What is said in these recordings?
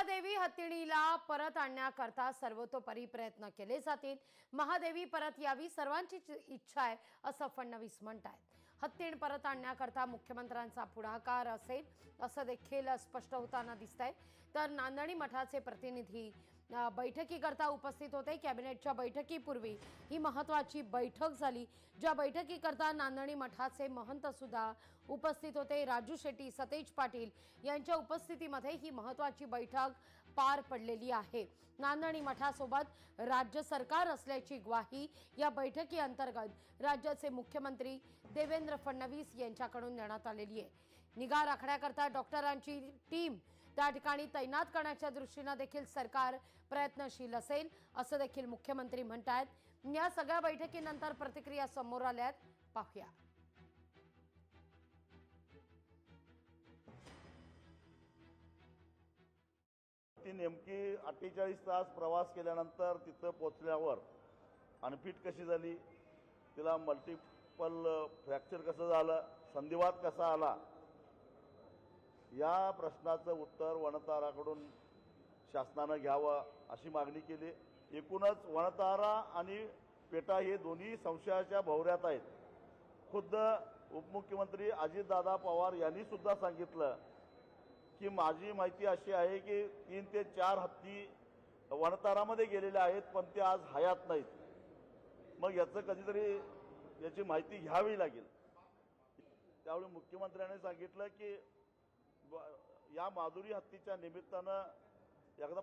महादेवी हत्तीणीला परत आणण्याकरता सर्वतोपरी प्रयत्न केले जातील। महादेवी परत यावी सर्वांचीच इच्छा आहे असं फडणवीस म्हणतात। हत्तीण परत आणण्याकरता मुख्यमंत्र्यांचा पुढाकार असेल असं देखील स्पष्ट होताना दिसतंय। तर नांदणी मठाचे प्रतिनिधी बैठकीकरता उपस्थित होते। कॅबिनेटच्या बैठकीपूर्वी ही महत्त्वाची बैठक झाली, ज्या बैठकीकरता नांदणी मठाचे महंत सुद्धा उपस्थित होते। राजू शेट्टी, सतेज पाटील यांच्या उपस्थितीमध्ये ही महत्त्वाची बैठक पार पडलेली आहे। नांदणी मठासोबत राज्य सरकार असल्याची ग्वाही या बैठकी अंतर्गत राज्याचे मुख्यमंत्री देवेंद्र फडणवीस यांच्याकडून देण्यात आलेली आहे। निगा राखण्याकरता डॉक्टरांची टीम त्या ठिकाणी तैनात करण्याच्या दृष्टीने देखील सरकार प्रयत्नशील असेल असं देखील मुख्यमंत्री म्हणतात। या सगळ्या बैठकीनंतर प्रतिक्रिया समोर आल्यात, पाहूया। ती नेमकी 48 तास प्रवास केल्यानंतर तिथं पोहोचल्यावर अनफिट कशी झाली, तिला मल्टिपल फ्रॅक्चर कसं झालं, संधिवात कसा आला, या प्रश्नाचं उत्तर वनताराकडून शासनानं घ्यावं अशी मागणी केली। एकूणच वनतारा आणि पेटा हे दोन्ही संशयाच्या भोवऱ्यात आहेत। खुद्द उपमुख्यमंत्री अजितदादा पवार यांनी सुद्धा सांगितलं की माझी माहिती अशी आहे की 3 ते 4 हत्ती वनतारामध्ये गेलेले आहेत, पण ते आज हयात नाहीत। मग याचं कधीतरी याची माहिती घ्यावी लागेल। त्यावेळी मुख्यमंत्र्यांनी सांगितलं की या माधुरी हत्तीच्या निमित्तानं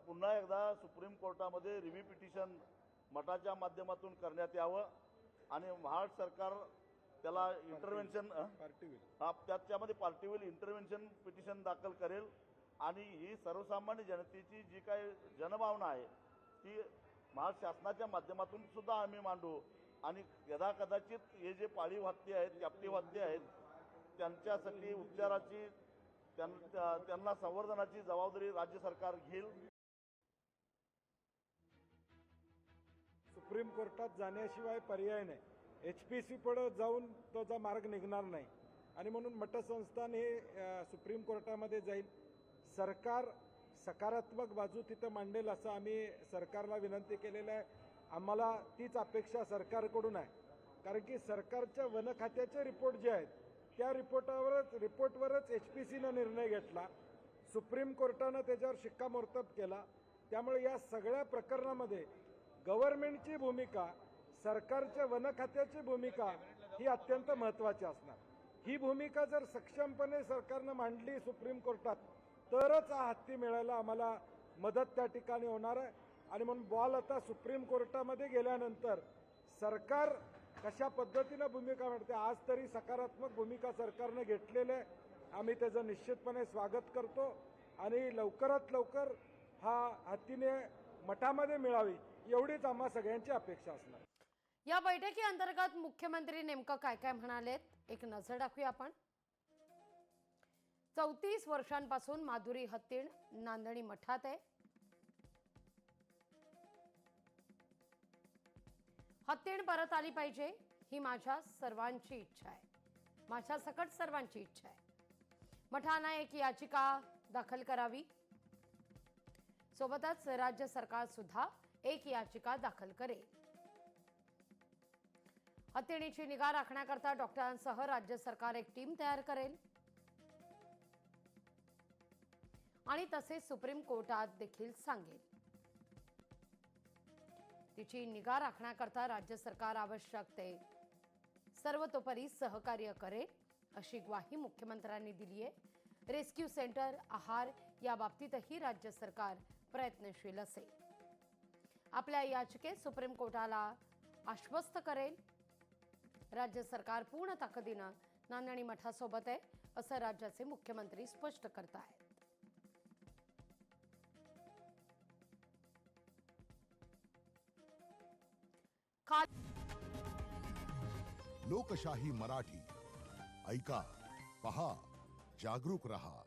पुन्हा एकदा सुप्रीम कोर्टामध्ये रिव्ह्यू पिटिशन मठाच्या माध्यमातून करण्यात यावं आणि महाराष्ट्र सरकार त्याला इंटरव्हेन्शन त्याच्यामध्ये पार्टी विल इंटरव्हेन्शन पिटिशन दाखल करेल आणि ही सर्वसामान्य जनतेची जी काही जनभावना आहे ती महाराष्ट्र शासनाच्या माध्यमातून सुद्धा आम्ही मांडू आणि यदाकदाचित हे जे पाळीव हत्ती आहेत, कॅप्टिव्ह हत्ती आहेत, त्यांच्यासाठी उपचाराची त्यांना संवर्धनाची जबाबदारी राज्य सरकार घेईल। सुप्रीम कोर्टात जाण्याशिवाय पर्याय नाही। HPC पुढे जाऊन त्याचा मार्ग निघणार नाही आणि म्हणून मठसंस्थान हे सुप्रीम कोर्टामध्ये जाईल। सरकार सकारात्मक बाजू तिथं मांडेल असं आम्ही सरकारला विनंती केलेलं आहे। आम्हाला तीच अपेक्षा सरकारकडून आहे, कारण की सरकारच्या वन खात्याचे रिपोर्ट जे आहेत त्या रिपोर्टवरच HPCनं निर्णय घेतला, सुप्रीम कोर्टानं त्याच्यावर शिक्कामोर्तब केला। त्यामुळे या सगळ्या प्रकरणामध्ये गव्हर्नमेंटची भूमिका, सरकारच्या वन खात्याची भूमिका ही अत्यंत महत्त्वाची असणार। ही भूमिका जर सक्षमपणे सरकारनं मांडली सुप्रीम कोर्टात तरच हा हत्ती मिळायला आम्हाला मदत त्या ठिकाणी होणार आहे। आणि म्हणून बॉल आता सुप्रीम कोर्टामध्ये गेल्यानंतर सरकार कशा पद्धतीनं भूमिका मांडते, आज तरी सकारात्मक भूमिका सरकारने घेतलेली आहे। आम्ही त्याचं निश्चितपणे स्वागत करतो आणि लवकरात लवकर हा हत्तीने मठामध्ये मिळावी एवढीच आम्हा सगळ्यांची अपेक्षा असणार। या बैठकी अंतर्गत मुख्यमंत्री नेमकं काय काय म्हणालेत, एक नजर टाकूया आपण। 34 वर्षांपासून माधुरी हत्तीण नांदणी मठात आहे। हत्तीण परत आली पाहिजे ही माझ्या सर्वांची इच्छा आहे, माझ्या सकट सर्वांची इच्छा आहे। मठानं एक याचिका दाखल करावी, सोबतच राज्य सरकार सुद्धा एक याचिका दाखल करेल। हत्तीणीची निगा राखण्याकरता डॉक्टरांसह राज्य सरकार एक टीम तयार करेल आणि तसेच सुप्रीम कोर्टात देखील सांगेल। तिची निगा राखण्याकरता राज्य सरकार आवश्यक ते सर्वतोपरी सहकार्य करेल अशी ग्वाही मुख्यमंत्र्यांनी दिली आहे। रेस्क्यू सेंटर, आहार या बाबतीतही राज्य सरकार प्रयत्नशील असेल। आपल्या याचिकेत सुप्रीम कोर्टाला आश्वस्त करेल। राज्य सरकार पूर्ण ताकदीनं नांदणी मठासोबत आहे असं राज्याचे मुख्यमंत्री स्पष्ट करतायत। लोकशाही मराठी ऐका, पहा, जागरूक रहा।